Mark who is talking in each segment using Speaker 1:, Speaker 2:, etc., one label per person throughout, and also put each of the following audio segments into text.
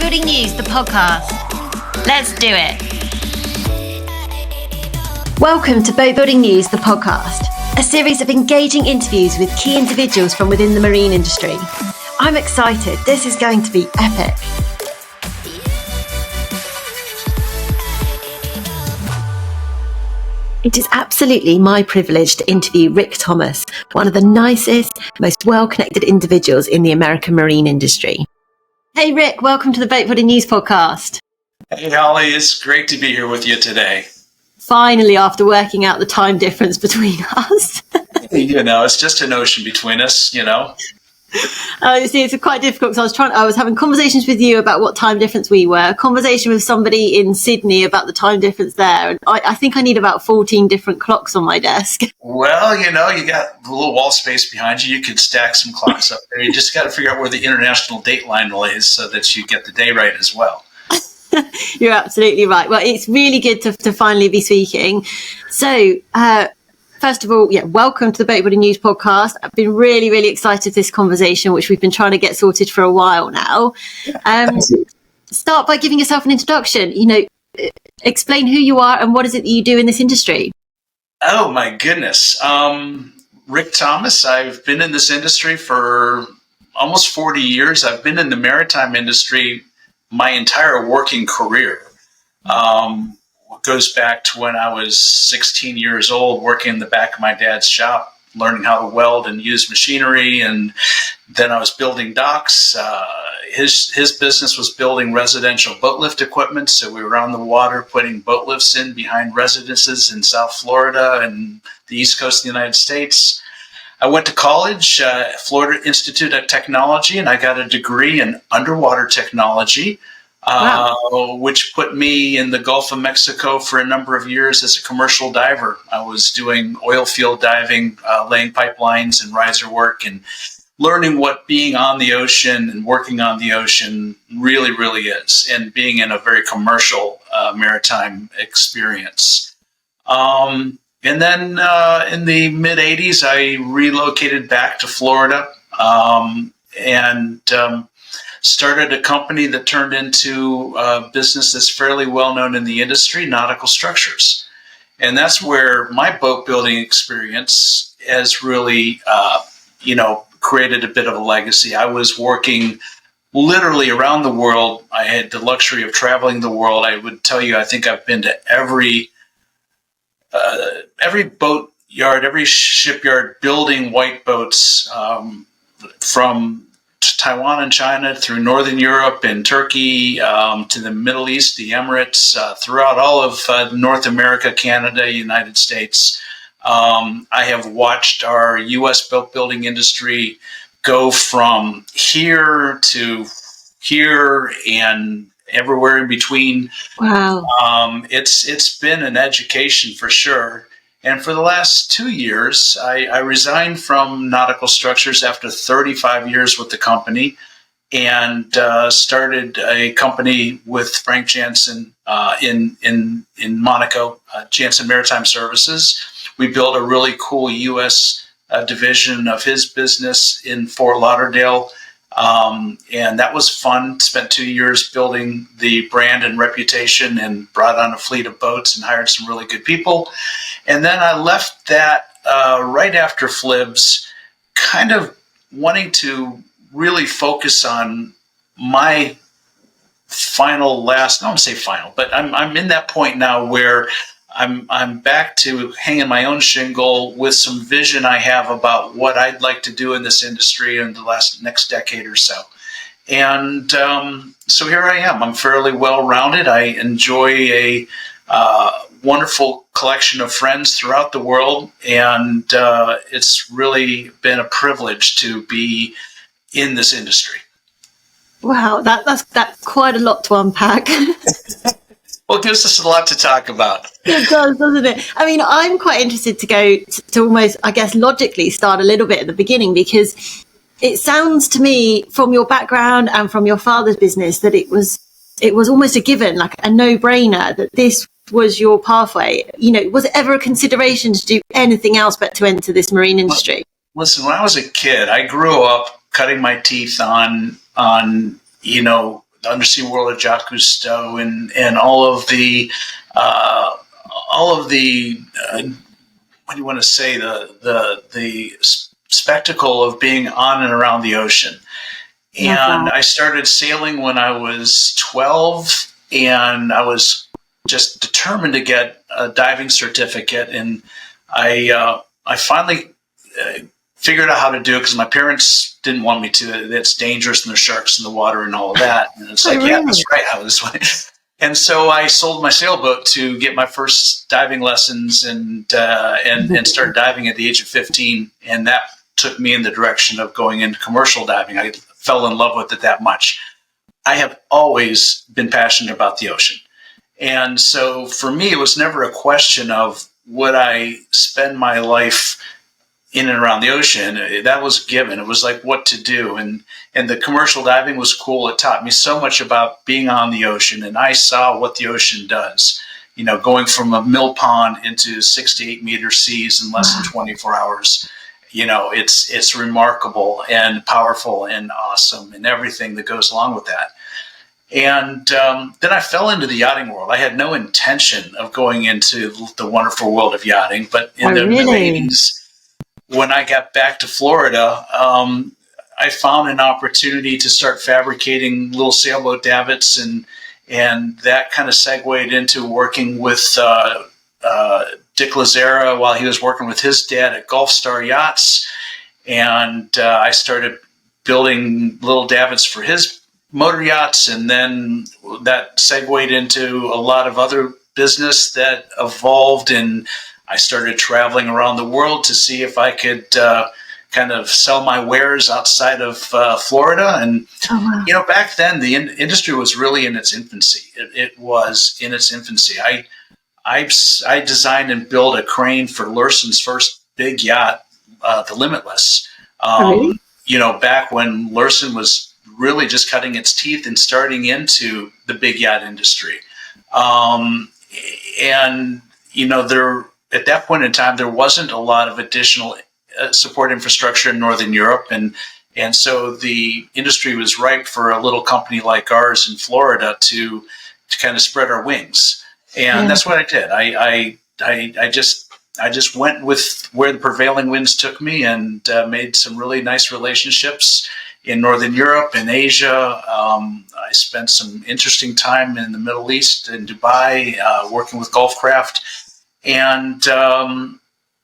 Speaker 1: Boatbuilding News, the podcast. Let's do it. Welcome to Boatbuilding News, the podcast, a series of engaging interviews with key individuals from within the marine industry. I'm excited. This is going to be epic. It is absolutely my privilege to interview Rick Thomas, one of the nicest, most well-connected individuals in the American marine industry. Hey Rick, welcome to the Boatbuilding News podcast.
Speaker 2: Hey Holly, it's great to be here with you today.
Speaker 1: Finally, after working out the time difference between us.
Speaker 2: It's just an ocean between us,
Speaker 1: It's quite difficult because I was having conversations with you about what time difference we were, a conversation with somebody in Sydney about the time difference there, and I think I need about 14 different clocks on my desk.
Speaker 2: Well, you got a little wall space behind you. You could stack some clocks up there. You just got to figure out where the international date line lays so that you get the day right as well.
Speaker 1: You're absolutely right. Well, it's really good to finally be speaking. So, first of all, welcome to the Boatbuilding News podcast. I've been really, really excited for this conversation, which we've been trying to get sorted for a while now. Start by giving yourself an introduction. Explain who you are and what is it that you do in this industry.
Speaker 2: Oh, my goodness. Rick Thomas, I've been in this industry for almost 40 years. I've been in the maritime industry my entire working career. Goes back to when I was 16 years old, working in the back of my dad's shop, learning how to weld and use machinery. And then I was building docks. His business was building residential boat lift equipment. So we were on the water putting boat lifts in behind residences in South Florida and the East Coast of the United States. I went to college, Florida Institute of Technology, and I got a degree in underwater technology. Wow. Which put me in the Gulf of Mexico for a number of years as a commercial diver. I was doing oil field diving, laying pipelines and riser work, and learning what being on the ocean and working on the ocean really, really is, and being in a very commercial maritime experience. And then in the mid-'80s, I relocated back to Florida and started a company that turned into a business that's fairly well known in the industry, Nautical Structures. And that's where my boat building experience has really, created a bit of a legacy. I was working literally around the world. I had the luxury of traveling the world. I would tell you, I think I've been to every boat yard, every shipyard building white boats, from Taiwan and China through Northern Europe and Turkey to the Middle East, the Emirates, throughout all of North America, Canada, United States. I have watched our U.S. boat building industry go from here to here and everywhere in between. Wow. It's been an education for sure. And for the last 2 years, I resigned from Nautical Structures after 35 years with the company and started a company with Frank Jansen in Monaco, Jansen Maritime Services. We built a really cool U.S. Division of his business in Fort Lauderdale. And that was fun. Spent 2 years building the brand and reputation and brought on a fleet of boats and hired some really good people. And then I left that right after FLIBS, kind of wanting to really focus on my I don't say final, but I'm in that point now where I'm back to hanging my own shingle with some vision I have about what I'd like to do in this industry in the next decade or so. And so here I am. I'm fairly well-rounded. I enjoy a wonderful collection of friends throughout the world, and it's really been a privilege to be in this industry.
Speaker 1: Wow, that's quite a lot to unpack.
Speaker 2: Well, it gives us a lot to talk about.
Speaker 1: It does, doesn't it? I mean, I'm quite interested to go to almost, I guess, logically start a little bit at the beginning, because it sounds to me from your background and from your father's business that it was almost a given, like a no-brainer, that this was your pathway. Was it ever a consideration to do anything else but to enter this marine industry?
Speaker 2: Listen, when I was a kid, I grew up cutting my teeth on undersea world of Jacques Cousteau, and all of the what do you want to say, the spectacle of being on and around the ocean. And I started sailing when I was 12, and I was just determined to get a diving certificate. And I finally figured out how to do it because my parents didn't want me to. It's dangerous, and there's sharks in the water and all of that. And it's like, yeah, that's right, how this way. And so I sold my sailboat to get my first diving lessons, and started diving at the age of 15. And that took me in the direction of going into commercial diving. I fell in love with it that much. I have always been passionate about the ocean. And so for me, it was never a question of would I spend my life in and around the ocean. That was given. It was like what to do. And the commercial diving was cool. It taught me so much about being on the ocean, and I saw what the ocean does. You know, going from a mill pond into 6 to 8 meter seas in less than 24 hours. You know, it's remarkable and powerful and awesome and everything that goes along with that. And then I fell into the yachting world. I had no intention of going into the wonderful world of yachting, but in the mid-'80s, when I got back to Florida, I found an opportunity to start fabricating little sailboat davits, and that kind of segued into working with Dick Lazzara while he was working with his dad at Gulf Star Yachts. And I started building little davits for his motor yachts, and then that segued into a lot of other business that evolved, and I started traveling around the world to see if I could kind of sell my wares outside of Florida. And, you know, back then the industry was really in its infancy. It was in its infancy. I designed and built a crane for Lurson's first big yacht, the Limitless. You know, back when Lurson was really just cutting its teeth and starting into the big yacht industry. And, you know, at that point in time, there wasn't a lot of additional support infrastructure in Northern Europe. And so the industry was ripe for a little company like ours in Florida to kind of spread our wings. And that's what I did. I just went with where the prevailing winds took me, and made some really nice relationships in Northern Europe and Asia. I spent some interesting time in the Middle East, in Dubai, working with Gulfcraft, and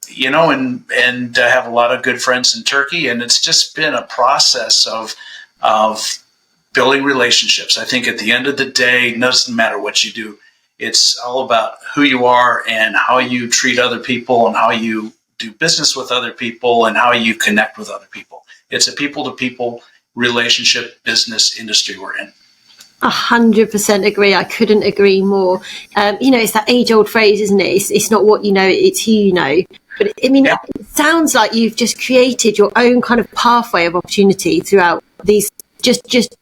Speaker 2: you know, and have a lot of good friends in Turkey. And it's just been a process of building relationships. I think at the end of the day, it doesn't matter what you do. It's all about who you are and how you treat other people and how you do business with other people and how you connect with other people. It's a people-to-people relationship business industry we're in.
Speaker 1: 100% agree. I couldn't agree more. You know, it's that age-old phrase, isn't it? It's not what you know, it's who you know. But I mean, It sounds like you've just created your own kind of pathway of opportunity throughout these just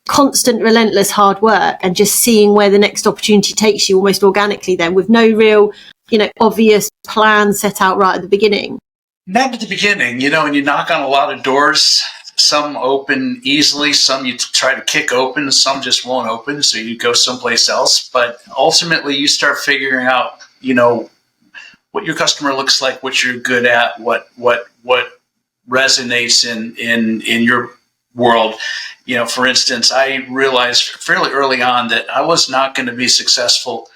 Speaker 1: constant, relentless hard work, and just seeing where the next opportunity takes you almost organically then, with no real, you know, obvious plan set out right at the beginning.
Speaker 2: Not at the beginning, you know, and you knock on a lot of doors. Some open easily, some you try to kick open, some just won't open, so you go someplace else. But ultimately, you start figuring out, you know, what your customer looks like, what you're good at, what resonates in your world. You know, for instance, I realized fairly early on that I was not going to be successful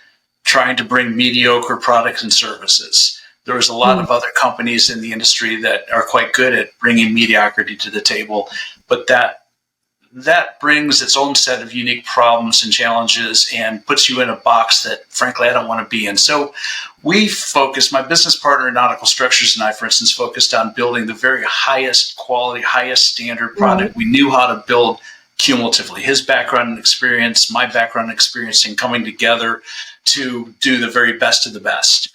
Speaker 2: trying to bring mediocre products and services. There was a lot of other companies in the industry that are quite good at bringing mediocrity to the table, but that brings its own set of unique problems and challenges and puts you in a box that, frankly, I don't want to be in. So we focused, my business partner, Nautical Structures, and I, for instance, focused on building the very highest quality, highest standard product. We knew how to build cumulatively. His background and experience, my background and experience, in coming together to do the very best of the best.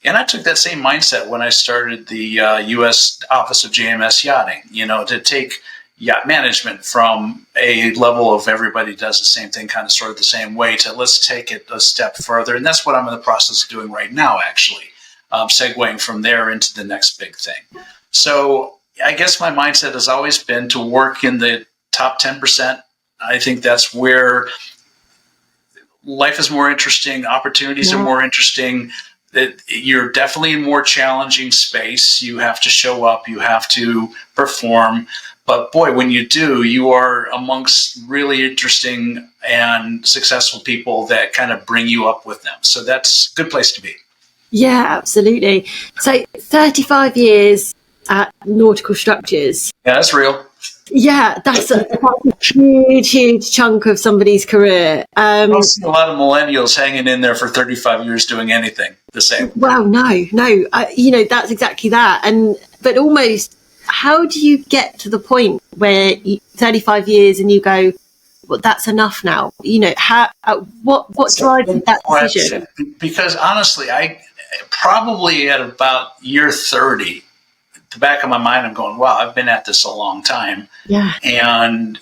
Speaker 2: And I took that same mindset when I started the U.S. Office of JMS Yachting, you know, to take yacht management from a level of everybody does the same thing, kind of sort of the same way, to let's take it a step further. And that's what I'm in the process of doing right now, actually, segueing from there into the next big thing. So I guess my mindset has always been to work in the top 10% I think that's where life is more interesting. Opportunities are more interesting. That you're definitely in more challenging space. You have to show up. You have to perform. But boy, when you do, you are amongst really interesting and successful people that kind of bring you up with them. So that's a good place to be.
Speaker 1: Yeah, absolutely. So 35 years at Nautical Structures.
Speaker 2: Yeah, that's real.
Speaker 1: Yeah, that's a huge chunk of somebody's career.
Speaker 2: I don't see a lot of millennials hanging in there for 35 years doing anything the same.
Speaker 1: Well, no, that's exactly that. But almost, how do you get to the point where 35 years and you go, well, that's enough now? What drives that decision?
Speaker 2: Because honestly, I probably at about year 30, at the back of my mind, I'm going, wow, I've been at this a long time.
Speaker 1: Yeah.
Speaker 2: And,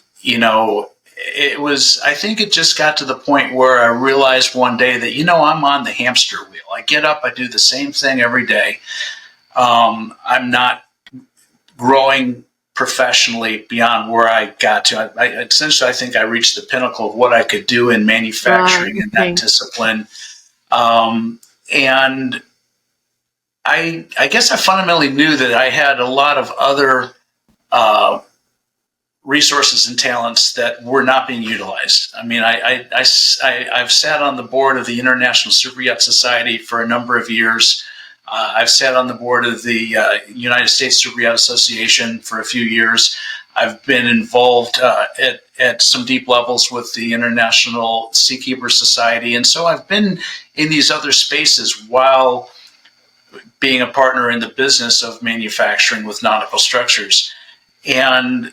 Speaker 2: I think it just got to the point where I realized one day that, I'm on the hamster wheel. I get up, I do the same thing every day. I'm not growing professionally beyond where I got to. I think I reached the pinnacle of what I could do in manufacturing in that discipline. And I guess I fundamentally knew that I had a lot of other resources and talents that were not being utilized. I mean, I've sat on the board of the International Superyacht Society for a number of years. I've sat on the board of the United States Superyacht Association for a few years. I've been involved at some deep levels with the International Seakeeper Society. And so I've been in these other spaces while being a partner in the business of manufacturing with Nautical Structures. And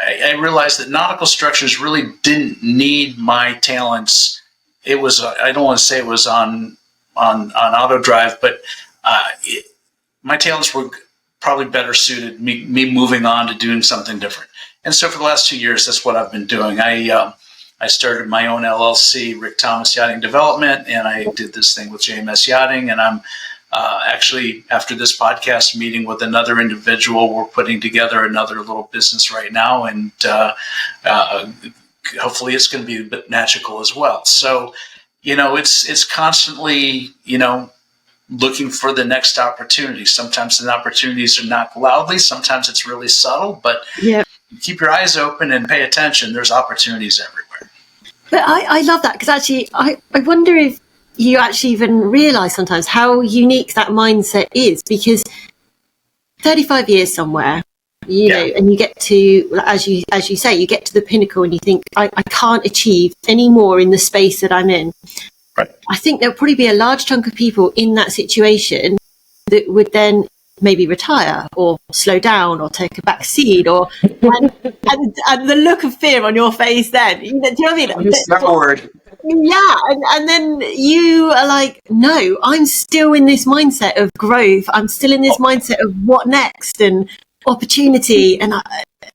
Speaker 2: I realized that Nautical Structures really didn't need my talents. It was, I don't want to say it was on auto drive, but my talents were probably better suited me moving on to doing something different. And so for the last 2 years, that's what I've been doing. I started my own LLC, Rick Thomas Yachting Development, and I did this thing with JMS Yachting. And I'm actually, after this podcast, meeting with another individual. We're putting together another little business right now, and hopefully it's going to be a bit magical as well. So, it's constantly, looking for the next opportunity. Sometimes the opportunities are not loudly. Sometimes it's really subtle, but keep your eyes open and pay attention. There's opportunities everywhere.
Speaker 1: But I love that, because actually I wonder if you actually even realize sometimes how unique that mindset is, because 35 years somewhere, know, and you get to, as you say, you get to the pinnacle and you think, I can't achieve any more in the space that I'm in.
Speaker 2: Right.
Speaker 1: I think there'll probably be a large chunk of people in that situation that would then maybe retire or slow down or take a back seat, or and the look of fear on your face then, do you know what I mean?
Speaker 2: That word.
Speaker 1: Yeah, and then you are like, no, I'm still in this mindset of growth. I'm still in this mindset of what next and opportunity, and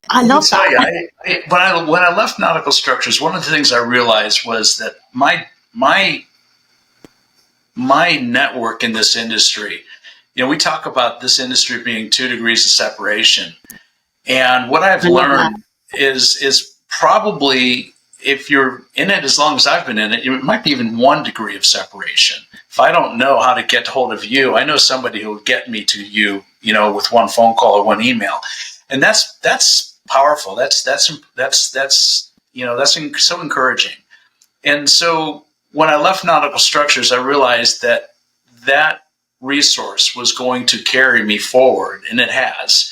Speaker 1: I love that.
Speaker 2: When I left Nautical Structures, one of the things I realized was that my network in this industry, we talk about this industry being 2 degrees of separation, and what I've learned is probably, if you're in it as long as I've been in it, it might be even 1 degree of separation. If I don't know how to get hold of you, I know somebody who will get me to you, with one phone call or one email, and that's powerful. That's so encouraging. And so when I left Nautical Structures, I realized that resource was going to carry me forward, and it has.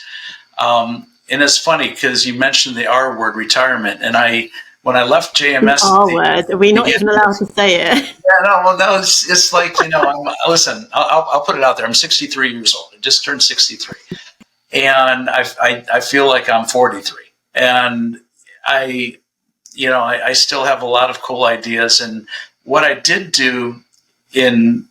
Speaker 2: And it's funny because you mentioned the R word, retirement, and when I left JMS,
Speaker 1: word. Are we not even allowed to say it?
Speaker 2: Yeah, no, it's like, listen, I'll put it out there. I'm 63 years old. I just turned 63, and I feel like I'm 43, and I still have a lot of cool ideas. And what I did do in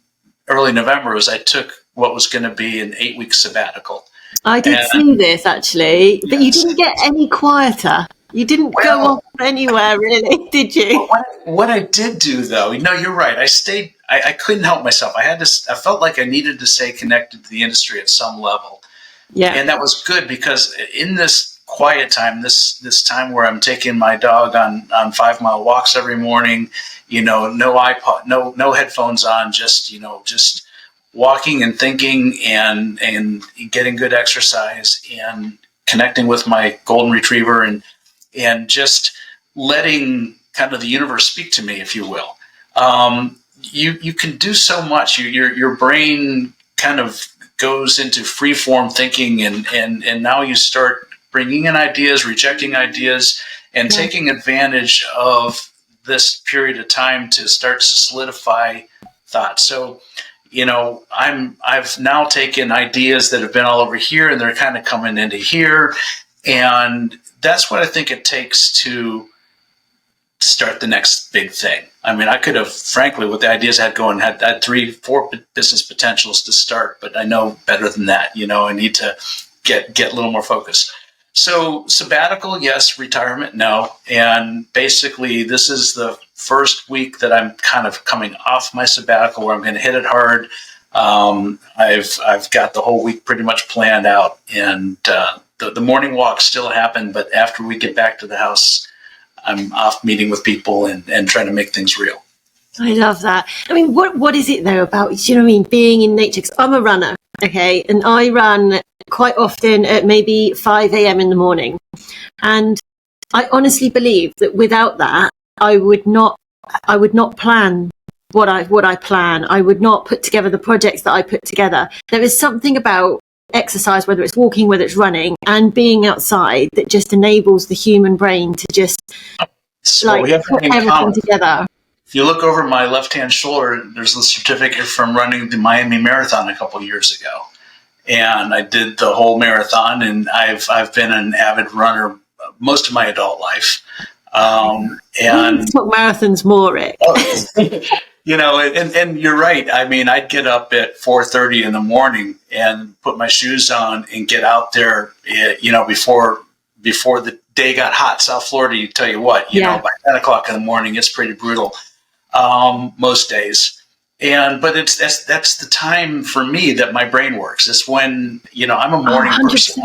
Speaker 2: early November was I took what was going to be an 8-week sabbatical.
Speaker 1: I did see this actually, but you didn't get any quieter. You didn't go off anywhere, really, did you?
Speaker 2: What I did do, though, you're right. I stayed. I couldn't help myself. I felt like I needed to stay connected to the industry at some level. Yeah, and that was good, because in this quiet time, this time where I'm taking my dog on 5-mile walks every morning, no iPod, no headphones on, just walking and thinking and getting good exercise and connecting with my golden retriever and just letting kind of the universe speak to me, if you will. You can do so much. Your brain kind of goes into free form thinking, and now you start bringing in ideas, rejecting ideas, and taking advantage of this period of time to start to solidify thoughts. So, I've now taken ideas that have been all over here, and they're kind of coming into here, and that's what I think it takes to start the next big thing. I mean, I could have, frankly, with the ideas I had going, had 3-4 business potentials to start, but I know better than that. I need to get a little more focused. So sabbatical, yes. Retirement, no. And basically, this is the first week that I'm kind of coming off my sabbatical, where I'm going to hit it hard. I've got the whole week pretty much planned out, and the morning walks still happen, but after we get back to the house, I'm off meeting with people and trying to make things real.
Speaker 1: I love that. I mean, what is it though about, being in nature? 'Cause I'm a runner, okay, and I run quite often at maybe 5 a.m. in the morning, and I honestly believe that without that, I would not plan what I plan. I would not put together the projects that I put together. There is something about exercise, whether it's walking, whether it's running, and being outside, that just enables the human brain to just
Speaker 2: we have
Speaker 1: put everything together.
Speaker 2: If you look over my left-hand shoulder, there's a certificate from running the Miami Marathon a couple of years ago, and I did the whole marathon. And I've been an avid runner most of my adult life. And
Speaker 1: talk marathons more, Rick.
Speaker 2: And you're right. I mean, I'd get up at 4:30 in the morning and put my shoes on and get out there, before the day got hot. South Florida, you tell you what, by 10 o'clock in the morning, it's pretty brutal most days. But that's the time for me that my brain works. It's when, I'm a morning person.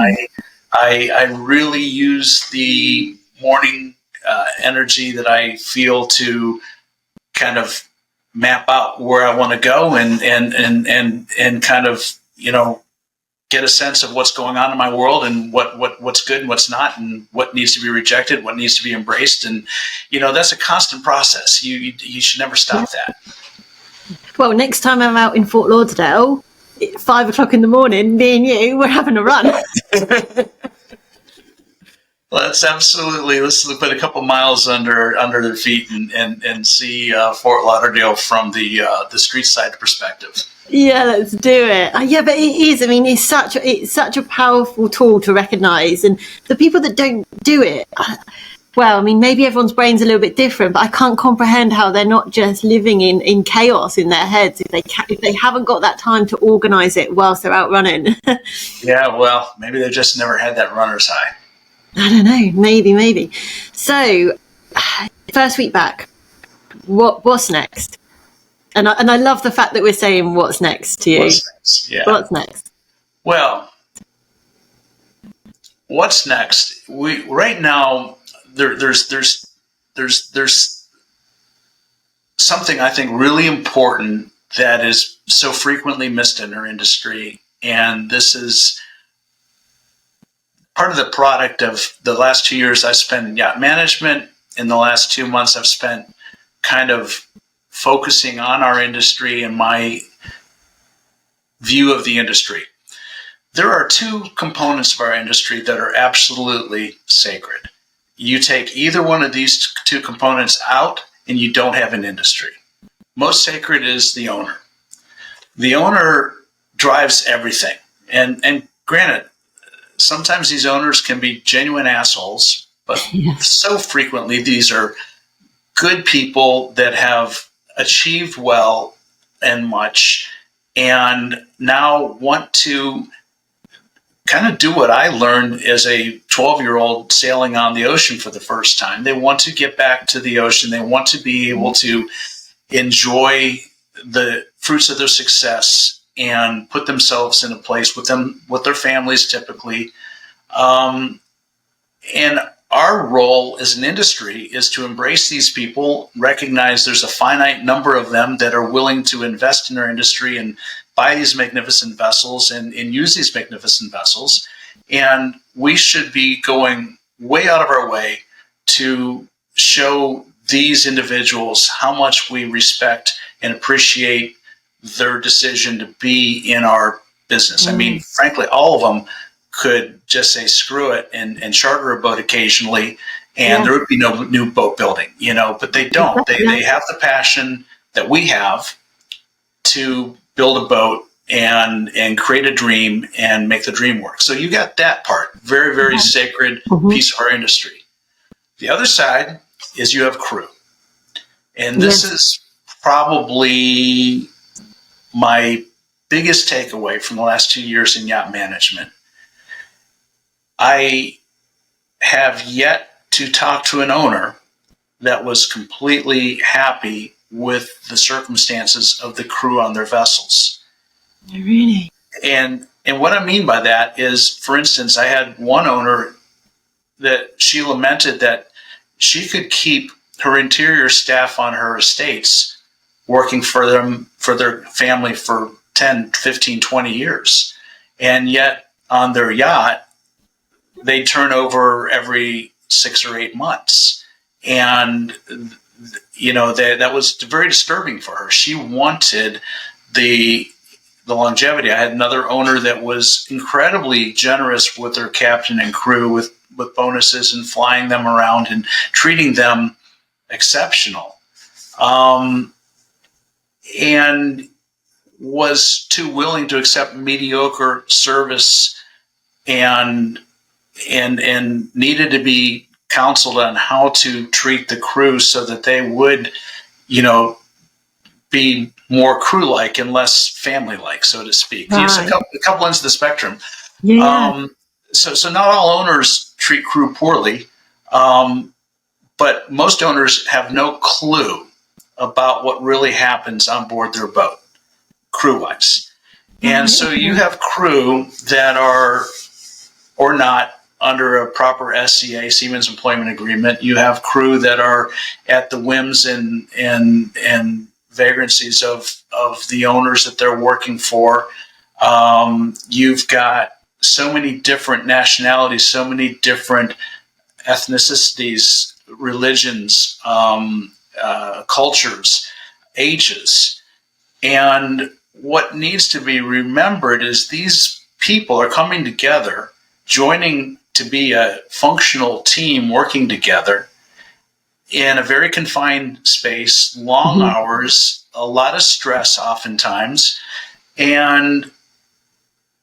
Speaker 2: I really use the morning energy that I feel to kind of map out where I want to go and kind of, get a sense of what's going on in my world and what's good and what's not, and what needs to be rejected, what needs to be embraced. And, that's a constant process. You should never stop that. Well,
Speaker 1: next time I'm out in Fort Lauderdale, 5 o'clock in the morning, me and you, we're having a run.
Speaker 2: Let's put a couple miles under their feet and see Fort Lauderdale from the street side perspective.
Speaker 1: Yeah, let's do it. Yeah, but it is. I mean, it's such a powerful tool to recognise, and the people that don't do it, well, I mean, maybe everyone's brain's a little bit different, but I can't comprehend how they're not just living in chaos in their heads if they haven't got that time to organise it whilst they're out running.
Speaker 2: Yeah, well, maybe they've just never had that runner's high.
Speaker 1: I don't know. Maybe. So, first week back, what's next? And I love the fact that we're saying what's next to you.
Speaker 2: What's next? Yeah.
Speaker 1: What's next?
Speaker 2: Well, what's next? Right now there's something I think really important that is so frequently missed in our industry, and this is part of the product of the last 2 years I spent in yacht management. In the last 2 months, I've spent kind of focusing on our industry and my view of the industry. There are two components of our industry that are absolutely sacred. You take either one of these two components out and you don't have an industry. Most sacred is the owner. The owner drives everything. And granted, sometimes these owners can be genuine assholes, but so frequently these are good people that have achieved well and much, and now want to kind of do what I learned as a 12-year-old sailing on the ocean for the first time. They want to get back to the ocean. They want to be able to enjoy the fruits of their success and put themselves in a place with their families typically, And our role as an industry is to embrace these people, recognize there's a finite number of them that are willing to invest in our industry and buy these magnificent vessels and use these magnificent vessels. And we should be going way out of our way to show these individuals how much we respect and appreciate their decision to be in our business. I mean, frankly, all of them could just say screw it and charter a boat occasionally, and there would be no new boat building, but they don't. They have the passion that we have to build a boat and create a dream and make the dream work. So you got that part, very, very sacred piece of our industry. The other side is you have crew. And this is probably my biggest takeaway from the last 2 years in yacht management. I have yet to talk to an owner that was completely happy with the circumstances of the crew on their vessels.
Speaker 1: Really?
Speaker 2: And what I mean by that is, for instance, I had one owner that she lamented that she could keep her interior staff on her estates working for them, for their family for 10, 15, 20 years. And yet on their yacht, they turn over every 6 or 8 months. And, that was very disturbing for her. She wanted the longevity. I had another owner that was incredibly generous with their captain and crew with bonuses and flying them around and treating them exceptional. And was too willing to accept mediocre service and needed to be counseled on how to treat the crew so that they would, be more crew-like and less family-like, so to speak.
Speaker 1: Right.
Speaker 2: Use a couple ends of the spectrum.
Speaker 1: Yeah.
Speaker 2: So not all owners treat crew poorly, but most owners have no clue about what really happens on board their boat, crew-wise. And so you have crew that are or not under a proper SCA, Seamen's Employment Agreement. You have crew that are at the whims and vagrancies of the owners that they're working for. You've got so many different nationalities, so many different ethnicities, religions, cultures, ages. And what needs to be remembered is these people are coming together, joining to be a functional team working together in a very confined space, long hours, a lot of stress oftentimes, and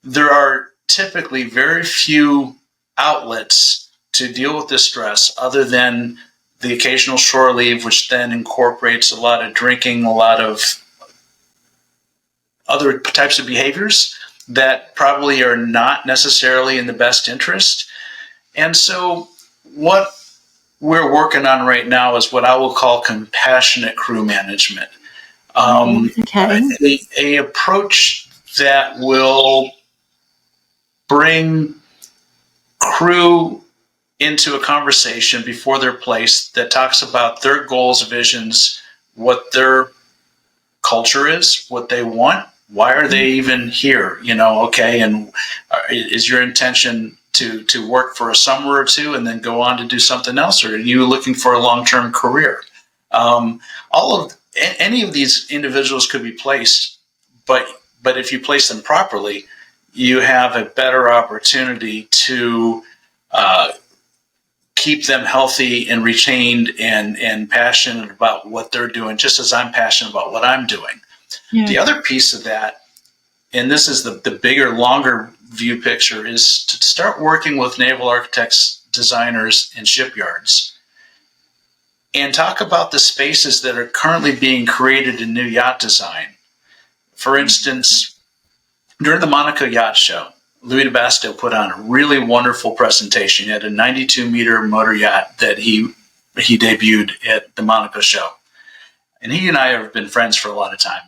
Speaker 2: there are typically very few outlets to deal with this stress other than the occasional shore leave, which then incorporates a lot of drinking, a lot of other types of behaviors that probably are not necessarily in the best interest. And so what we're working on right now is what I will call compassionate crew management. A approach that will bring crew into a conversation before they're placed that talks about their goals, visions, what their culture is, what they want, why are they even here, and is your intention to work for a summer or two and then go on to do something else, or are you looking for a long-term career? Any of these individuals could be placed, but if you place them properly, you have a better opportunity to keep them healthy and retained and passionate about what they're doing, just as I'm passionate about what I'm doing. Yeah. The other piece of that, and this is the bigger, longer view picture, is to start working with naval architects, designers, and shipyards and talk about the spaces that are currently being created in new yacht design. For instance, during the Monaco Yacht Show, Louis DeBasto put on a really wonderful presentation. He had a 92-meter motor yacht that he debuted at the Monaco show. And he and I have been friends for a long time.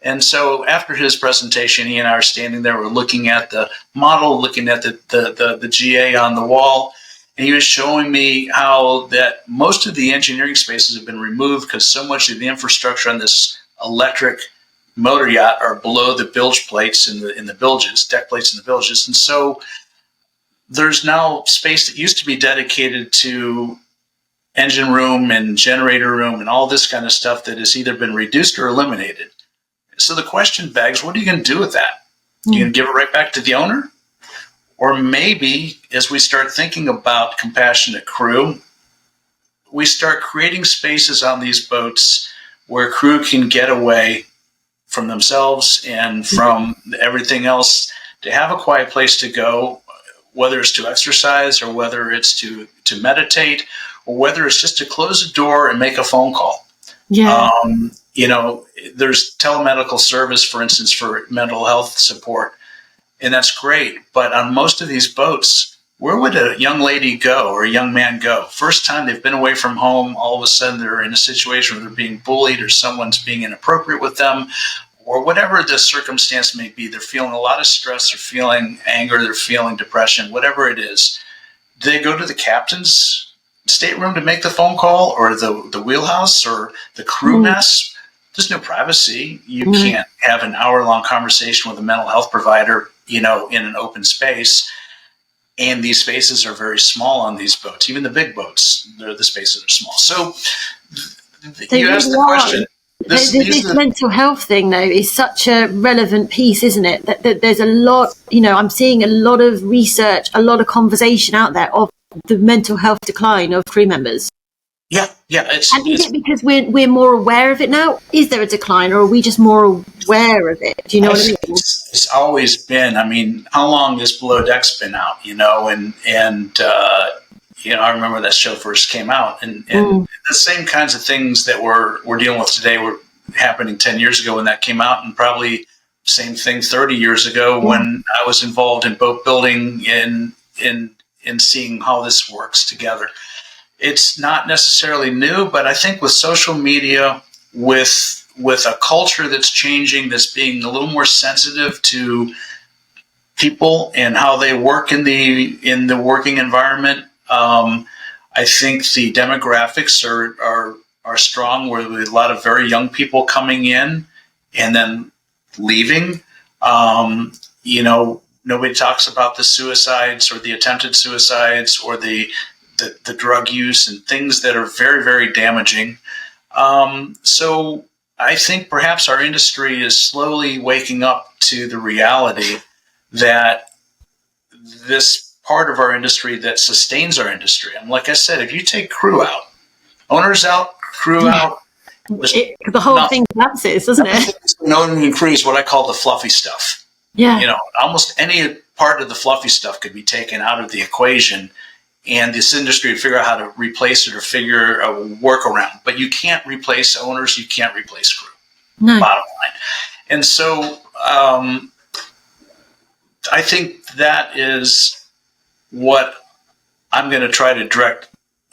Speaker 2: And so after his presentation, he and I are standing there, we're looking at the model, looking at the GA on the wall, And he was showing me how that most of the engineering spaces have been removed because so much of the infrastructure on this electric motor yacht are below the bilge plates in the bilges, deck plates in the bilges. And so there's now space that used to be dedicated to engine room and generator room and all this kind of stuff that has either been reduced or eliminated. So the question begs, what are you going to do with that? Are you going to give it right back to the owner? Or maybe as we start thinking about compassionate crew, we start creating spaces on these boats where crew can get away from themselves and from everything else to have a quiet place to go, whether it's to exercise or whether it's to meditate or whether it's just to close the door and make a phone call.
Speaker 1: Yeah.
Speaker 2: There's telemedical service, for instance, for mental health support, and that's great. But on most of these boats, where would a young lady go or a young man go? First time they've been away from home, all of a sudden they're in a situation where they're being bullied or someone's being inappropriate with them, or whatever the circumstance may be. They're feeling a lot of stress, they're feeling anger, they're feeling depression, whatever it is. Do they go to the captain's stateroom to make the phone call, or the wheelhouse, or the crew mess? There's no privacy. You can't have an hour-long conversation with a mental health provider, in an open space. And these spaces are very small on these boats. Even the big boats, the spaces are small. So you asked the question.
Speaker 1: This mental health thing, though, is such a relevant piece, isn't it? That there's a lot, I'm seeing a lot of research, a lot of conversation out there of the mental health decline of crew members.
Speaker 2: Yeah.
Speaker 1: And is it because we're more aware of it now? Is there a decline, or are we just more aware of it? Do you know what I mean?
Speaker 2: It's always been. I mean, how long has Below Deck's been out? I remember that show first came out, and the same kinds of things that we're dealing with today were happening 10 years ago when that came out, and probably same thing 30 years ago when I was involved in boat building in seeing how this works together. It's not necessarily new, but I think with social media, with a culture that's changing, that's being a little more sensitive to people and how they work in the working environment, I think the demographics are strong, with a lot of very young people coming in and then leaving. Nobody talks about the suicides or the attempted suicides or the drug use and things that are very, very damaging. So I think perhaps our industry is slowly waking up to the reality that this part of our industry that sustains our industry. And like I said, if you take crew out, owners out, crew out,
Speaker 1: the whole thing collapses, doesn't it?
Speaker 2: No one can crew is what I call the fluffy stuff.
Speaker 1: Yeah.
Speaker 2: Almost any part of the fluffy stuff could be taken out of the equation, and this industry would figure out how to replace it or figure a workaround. But you can't replace owners. You can't replace crew.
Speaker 1: No.
Speaker 2: Bottom line. And so I think that is what I'm going to try to direct.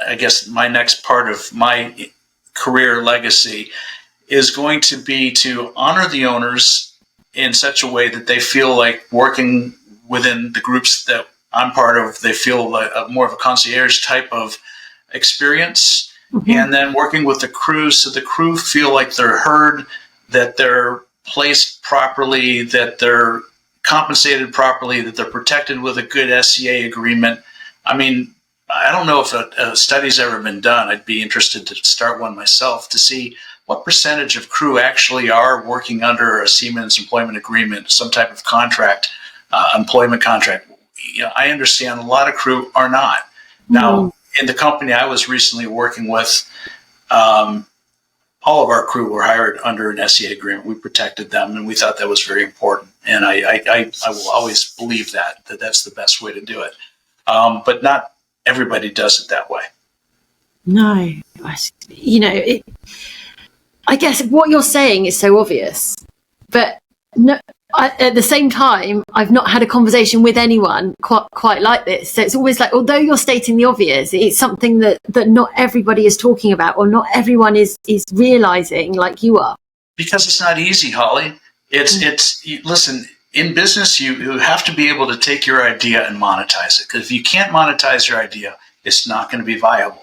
Speaker 2: I guess my next part of my career legacy is going to be to honor the owners in such a way that they feel like working within the groups that I'm part of, they feel like more of a concierge type of experience, and then working with the crew so the crew feel like they're heard, that they're placed properly, that they're compensated properly, that they're protected with a good SCA agreement. I mean, I don't know if a study's ever been done. I'd be interested to start one myself to see what percentage of crew actually are working under a seaman's employment agreement, some type of contract, employment contract. I understand a lot of crew are not. Now, in the company I was recently working with, all of our crew were hired under an SCA agreement. We protected them, and we thought that was very important. And I will always believe that's the best way to do it. But not everybody does it that way.
Speaker 1: No. I guess what you're saying is so obvious, but no. At the same time, I've not had a conversation with anyone quite like this. So it's always like, although you're stating the obvious, it's something that not everybody is talking about, or not everyone is realizing like you are.
Speaker 2: Because it's not easy, Holly. Listen, in business, you have to be able to take your idea and monetize it. Because if you can't monetize your idea, it's not going to be viable.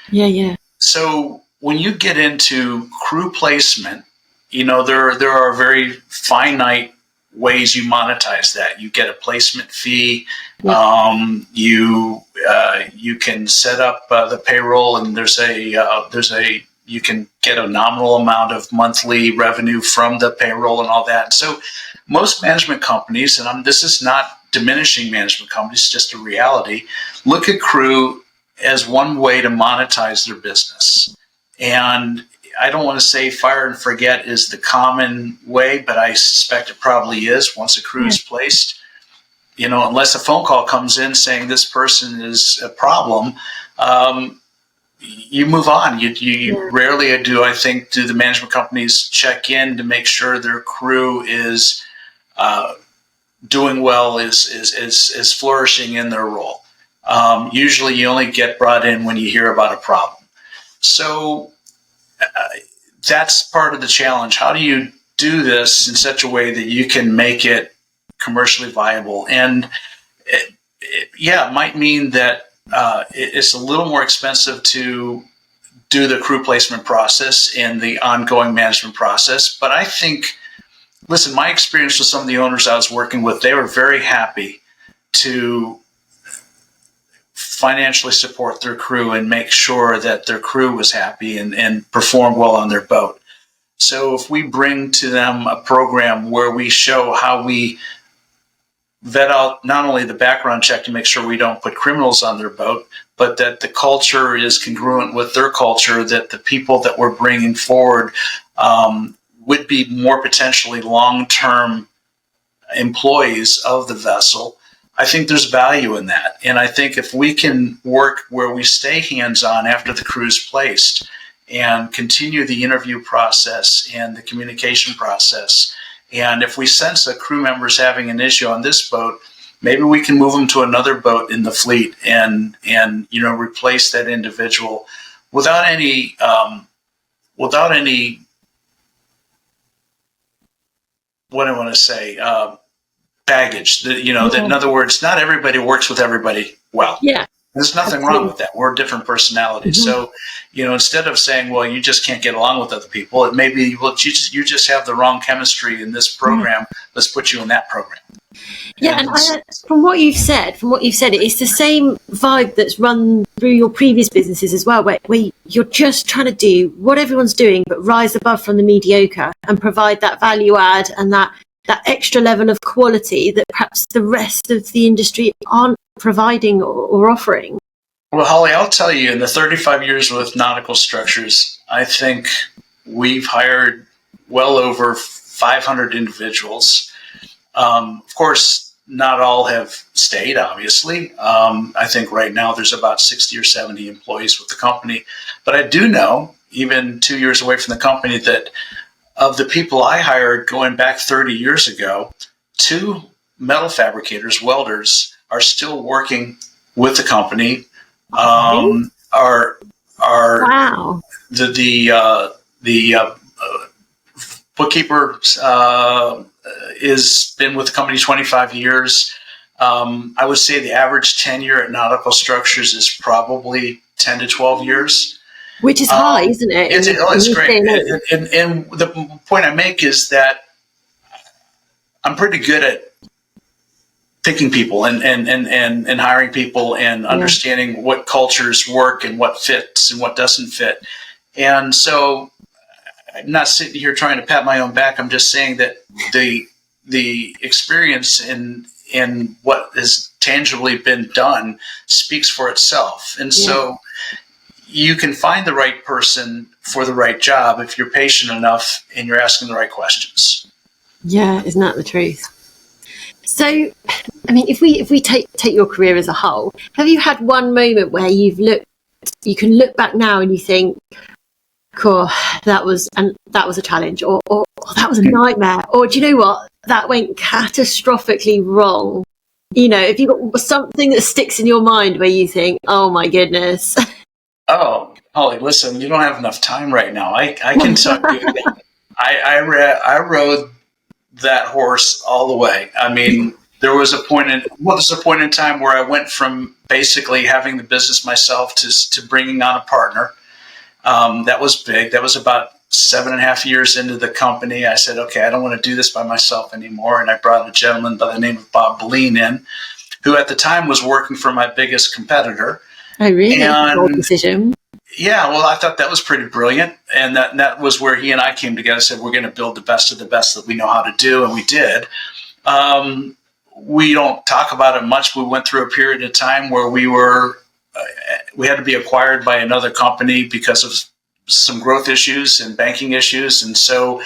Speaker 1: Yeah.
Speaker 2: So when you get into crew placement, there are very finite ways you monetize that. You get a placement fee. Yeah. You can set up the payroll, and you can get a nominal amount of monthly revenue from the payroll and all that. So most management companies, and this is not diminishing management companies, just a reality, look at crew as one way to monetize their business. And I don't want to say fire and forget is the common way, but I suspect it probably is. Once a crew is placed, unless a phone call comes in saying this person is a problem, you move on. You rarely do the management companies check in to make sure their crew is doing well, is flourishing in their role. Usually you only get brought in when you hear about a problem. So that's part of the challenge. How do you do this in such a way that you can make it commercially viable? And it might mean that it's a little more expensive to do the crew placement process and the ongoing management process. But I think, listen, my experience with some of the owners I was working with, they were very happy to financially support their crew and make sure that their crew was happy and performed well on their boat. So if we bring to them a program where we show how we vet out not only the background check to make sure we don't put criminals on their boat, but that the culture is congruent with their culture, that the people that we're bringing forward would be more potentially long-term employees of the vessel, I think there's value in that. And I think if we can work where we stay hands-on after the crew's placed and continue the interview process and the communication process, and if we sense a crew member is having an issue on this boat, maybe we can move them to another boat in the fleet and replace that individual without any what I want to say, baggage. That in other words, not everybody works with everybody well. Yeah. There's nothing wrong with that. We're different personalities. Mm-hmm. So, instead of saying, well, you just can't get along with other people, it may be, well, you just have the wrong chemistry in this program. Mm-hmm. Let's put you in that program.
Speaker 1: Yeah, and from what you've said, it's the same vibe that's run through your previous businesses as well, where you're just trying to do what everyone's doing, but rise above from the mediocre and provide that value add and that extra level of quality that perhaps the rest of the industry aren't providing or offering.
Speaker 2: Well, Holly, I'll tell you, in the 35 years with Nautical Structures, I think we've hired well over 500 individuals. Of course, not all have stayed, obviously. I think right now there's about 60 or 70 employees with the company. But I do know, even 2 years away from the company, that of the people I hired going back 30 years ago, 2 metal fabricators, welders, are still working with the company. Wow. The bookkeeper has been with the company 25 years. I would say the average tenure at Nautical Structures is probably 10 to 12 years.
Speaker 1: Which is high, isn't it?
Speaker 2: It's great. And the point I make is that I'm pretty good at picking people and hiring people and understanding what cultures work and what fits and what doesn't fit. And so I'm not sitting here trying to pat my own back. I'm just saying that the experience in what has tangibly been done speaks for itself. And so you can find the right person for the right job if you're patient enough and you're asking the right questions.
Speaker 1: Yeah, isn't that the truth? So, I mean, if we take your career as a whole, have you had one moment where you can look back now and you think, cool, that was a challenge, or that was a nightmare, or do you know what, that went catastrophically wrong? If you've got something that sticks in your mind where you think, oh my goodness.
Speaker 2: Oh, Holly, listen, you don't have enough time right now. I can tell you that I rode that horse all the way. I mean, there was a point in time where I went from basically having the business myself to bringing on a partner. That was big. That was about 7.5 years into the company. I said, okay, I don't want to do this by myself anymore. And I brought a gentleman by the name of Boatbuilding in, who at the time was working for my biggest competitor.
Speaker 1: Oh, really? Bold decision.
Speaker 2: Yeah, well, I thought that was pretty brilliant. And that was where he and I came together, said, we're going to build the best of the best that we know how to do. And we did. We don't talk about it much. We went through a period of time where we had to be acquired by another company because of some growth issues and banking issues. And so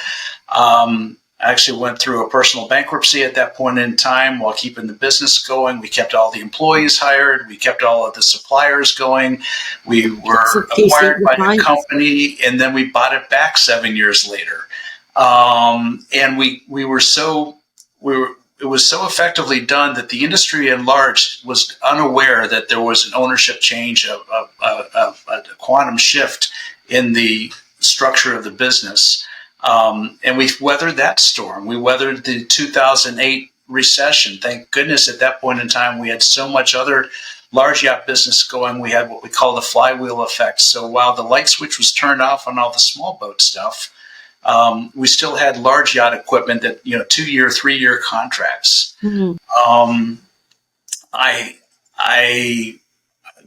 Speaker 2: I actually went through a personal bankruptcy at that point in time while keeping the business going. We kept all the employees hired. We kept all of the suppliers going. We were acquired by the company, and then we bought it back 7 years later. And it was so effectively done that the industry at large was unaware that there was an ownership change, a quantum shift in the structure of the business. And we weathered that storm. We weathered the 2008 recession. Thank goodness at that point in time, we had so much other large yacht business going. We had what we call the flywheel effect. So while the light switch was turned off on all the small boat stuff, we still had large yacht equipment that, 2-year, 3-year contracts. Mm-hmm.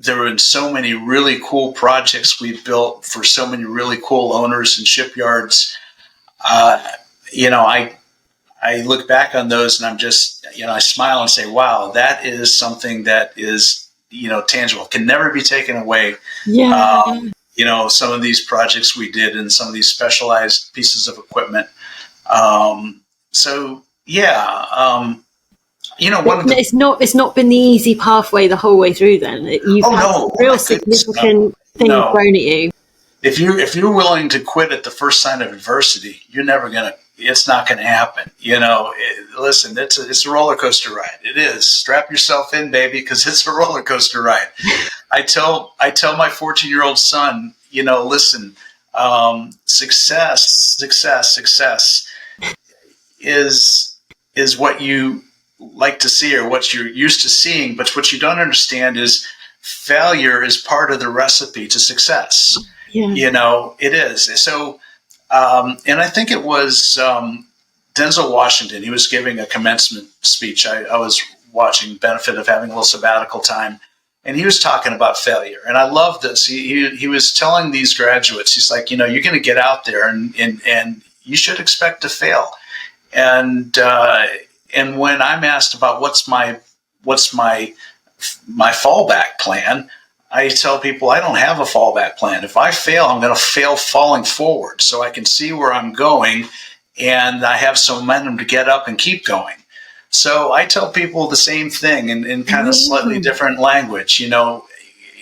Speaker 2: There were so many really cool projects we built for so many really cool owners and shipyards. I look back on those and I'm just, I smile and say, wow, that is something that is, tangible, can never be taken away.
Speaker 1: Yeah.
Speaker 2: Some of these projects we did and some of these specialized pieces of equipment.
Speaker 1: It's not been the easy pathway the whole way through. Then you've had real significant things thrown at you.
Speaker 2: If you're willing to quit at the first sign of adversity, it's not going to happen. Listen, it's a roller coaster ride. It is. Strap yourself in, baby, because it's a roller coaster ride. I tell my 14-year-old son, listen, success is what you like to see or what you're used to seeing, but what you don't understand is failure is part of the recipe to success. Yeah. It is. So, and I think it was Denzel Washington. He was giving a commencement speech. I was watching, benefit of having a little sabbatical time, and he was talking about failure. And I love this. He was telling these graduates, he's like, you're going to get out there and you should expect to fail. And when I'm asked about what's my fallback plan, I tell people I don't have a fallback plan. If I fail, I'm going to fail falling forward so I can see where I'm going and I have some momentum to get up and keep going. So I tell people the same thing in kind of slightly different language.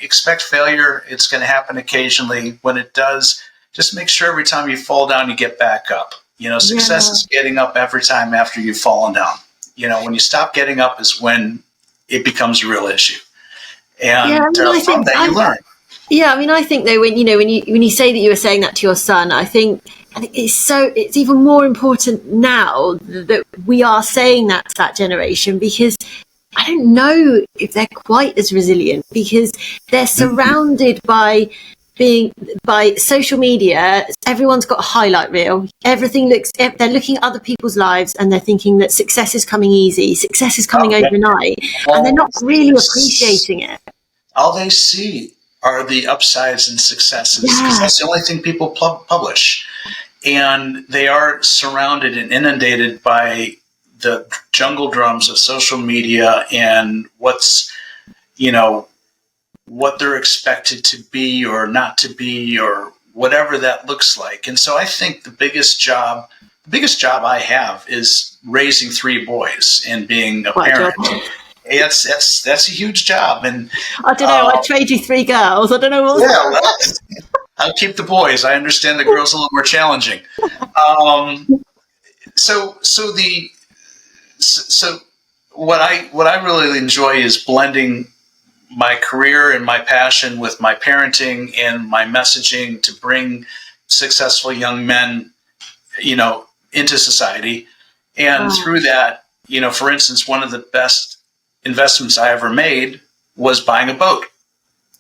Speaker 2: Expect failure. It's going to happen occasionally. When it does, just make sure every time you fall down, you get back up. Success is getting up every time after you've fallen down. When you stop getting up is when it becomes a real issue. And from that you learn.
Speaker 1: Yeah, I think though when you say that you were saying that to your son, I think it's even more important now that we are saying that to that generation, because I don't know if they're quite as resilient because they're surrounded by social media. Everyone's got a highlight reel. They're looking at other people's lives and they're thinking that success is coming easy, success is coming overnight, and they're not really appreciating it.
Speaker 2: All they see are the upsides and successes because that's the only thing people publish. And they are surrounded and inundated by the jungle drums of social media and what they're expected to be or not to be or whatever that looks like. And so I think the biggest job I have is raising 3 boys and being a parent. That's a huge job. And
Speaker 1: I don't know. I trade you 3 girls. I don't know what.
Speaker 2: Yeah, I'll keep the boys. I understand the girls a little more challenging. So what I really enjoy is blending my career and my passion with my parenting and my messaging to bring successful young men, into society. And through that, for instance, one of the best investments I ever made was buying a boat.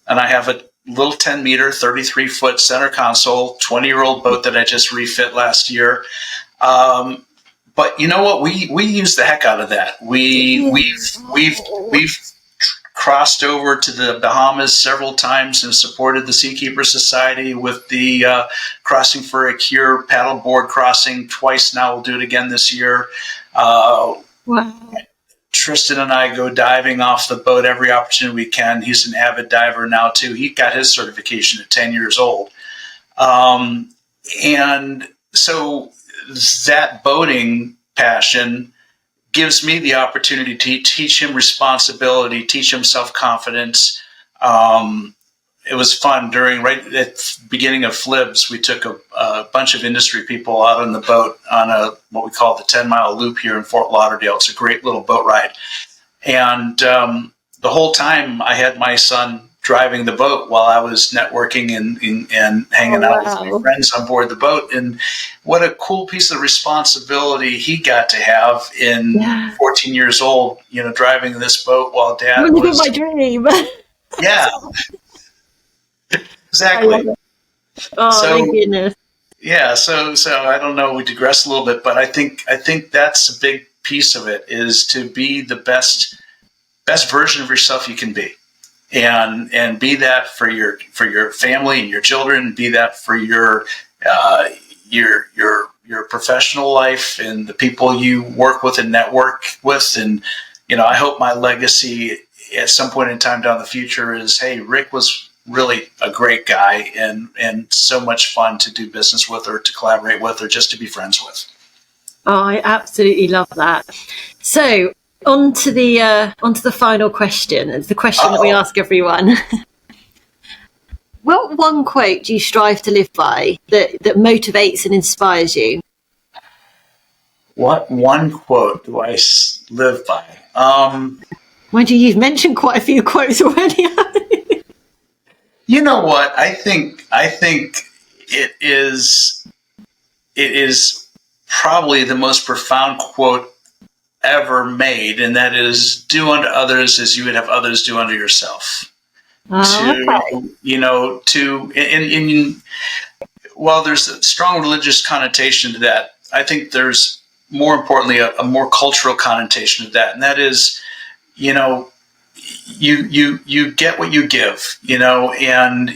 Speaker 2: And I have a little 10-meter, 33-foot center console, 20-year-old boat that I just refit last year. But you know what? We use the heck out of that. We've crossed over to the Bahamas several times and supported the Seakeeper Society with the Crossing for a Cure paddleboard crossing twice now. We'll do it again this year.
Speaker 1: Wow.
Speaker 2: Tristan and I go diving off the boat every opportunity we can. He's an avid diver now too. He got his certification at 10 years old. And so that boating passion gives me the opportunity to teach him responsibility, teach him self-confidence. It was fun right at the beginning of Flibs. We took a bunch of industry people out on the boat on what we call the 10-mile loop here in Fort Lauderdale. It's a great little boat ride. And the whole time I had my son driving the boat while I was networking and hanging out with my friends on board the boat. And what a cool piece of responsibility he got to have in 14 years old, driving this boat while Dad was...
Speaker 1: my dream.
Speaker 2: Yeah. Exactly.
Speaker 1: Thank goodness.
Speaker 2: Yeah, so I don't know, we digress a little bit, but I think that's a big piece of it, is to be the best version of yourself you can be. And be that for your family and your children, be that for your professional life and the people you work with and network with. And I hope my legacy at some point in time down the future is, hey, Rick was really a great guy and so much fun to do business with or to collaborate with or just to be friends with.
Speaker 1: Oh, I absolutely love that. So on to the final question. It's the question that we ask everyone. What one quote do you strive to live by that motivates and inspires you?
Speaker 2: What one quote do I live by?
Speaker 1: Mind you, you've mentioned quite a few quotes already.
Speaker 2: You know what? I think it is probably the most profound quote ever made, and that is, do unto others as you would have others do unto yourself. While there's a strong religious connotation to that, I think there's more importantly a more cultural connotation to that, and that is, you get what you give, and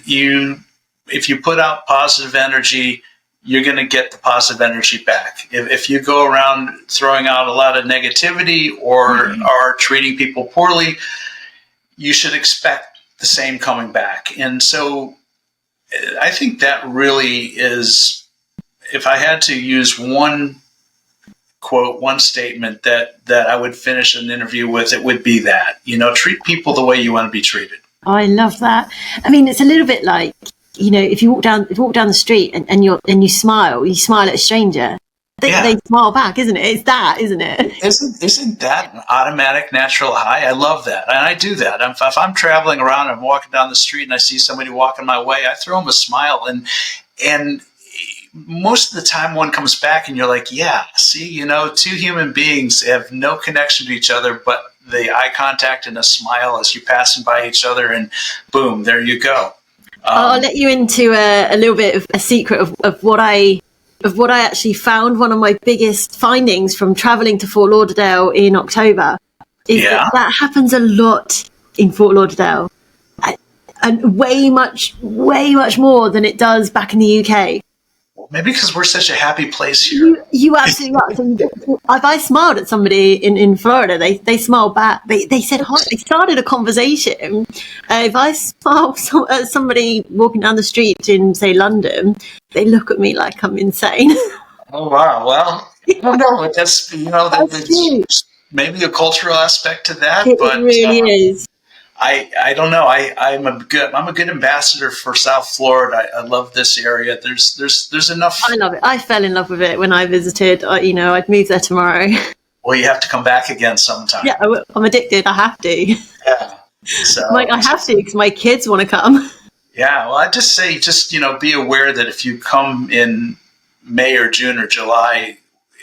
Speaker 2: if you put out positive energy, you're going to get the positive energy back. If you go around throwing out a lot of negativity or are treating people poorly, you should expect the same coming back. And so I think that really is, if I had to use one quote, one statement that I would finish an interview with, it would be that, treat people the way you want to be treated.
Speaker 1: I love that. I mean, it's a little bit like, if you walk down the street and you smile at a stranger, they smile back, isn't it? It's that, isn't it?
Speaker 2: Isn't that an automatic natural high? I love that. And I do that. If I'm traveling around and I'm walking down the street and I see somebody walking my way, I throw them a smile, and most of the time one comes back and you're like, yeah, see, two human beings have no connection to each other, but the eye contact and a smile as you're passing by each other, and boom, there you go.
Speaker 1: I'll let you into a little bit of a secret of what I actually found. One of my biggest findings from traveling to Fort Lauderdale in October is that happens a lot in Fort Lauderdale, and way much more than it does back in the UK.
Speaker 2: Maybe because we're such a happy place here.
Speaker 1: You absolutely right. So if I smiled at somebody in Florida, they smiled back. They said hi. They started a conversation. If I smile at somebody walking down the street in, say, London, they look at me like I'm insane.
Speaker 2: Oh, wow. Well, I don't know. That's, that's maybe a cultural aspect to that.
Speaker 1: It
Speaker 2: but
Speaker 1: really is.
Speaker 2: I don't know. I'm a good ambassador for South Florida. I love this area. There's enough.
Speaker 1: I love it. I fell in love with it when I visited. I'd move there tomorrow.
Speaker 2: Well, you have to come back again sometime.
Speaker 1: Yeah, I'm addicted. I have to.
Speaker 2: Yeah. So
Speaker 1: I have to because my kids want to come.
Speaker 2: Yeah. Well, I just say, be aware that if you come in May or June or July,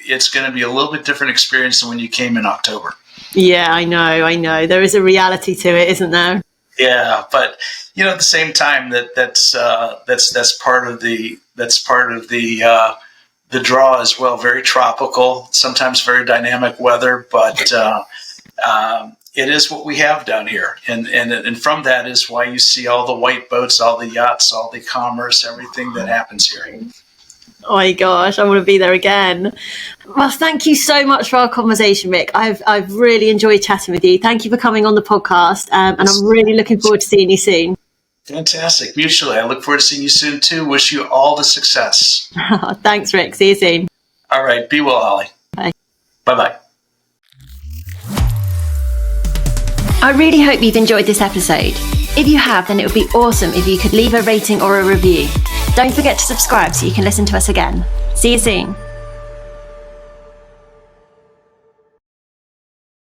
Speaker 2: it's going to be a little bit different experience than when you came in October.
Speaker 1: Yeah, I know. There is a reality to it, isn't there?
Speaker 2: Yeah, but at the same time, that's part of the draw as well. Very tropical, sometimes very dynamic weather, but it is what we have down here, and from that is why you see all the white boats, all the yachts, all the commerce, everything that happens here.
Speaker 1: Oh my gosh, I want to be there again. Well, thank you so much for our conversation, Rick. I've really enjoyed chatting with you. Thank you for coming on the podcast, and I'm really looking forward to seeing you soon.
Speaker 2: Fantastic. Mutually. I look forward to seeing you soon too. Wish you all the success.
Speaker 1: Thanks, Rick. See you soon.
Speaker 2: All right. Be well, Holly.
Speaker 1: Bye.
Speaker 2: Bye-bye.
Speaker 1: I really hope you've enjoyed this episode. If you have, then it would be awesome if you could leave a rating or a review. Don't forget to subscribe so you can listen to us again. See you soon.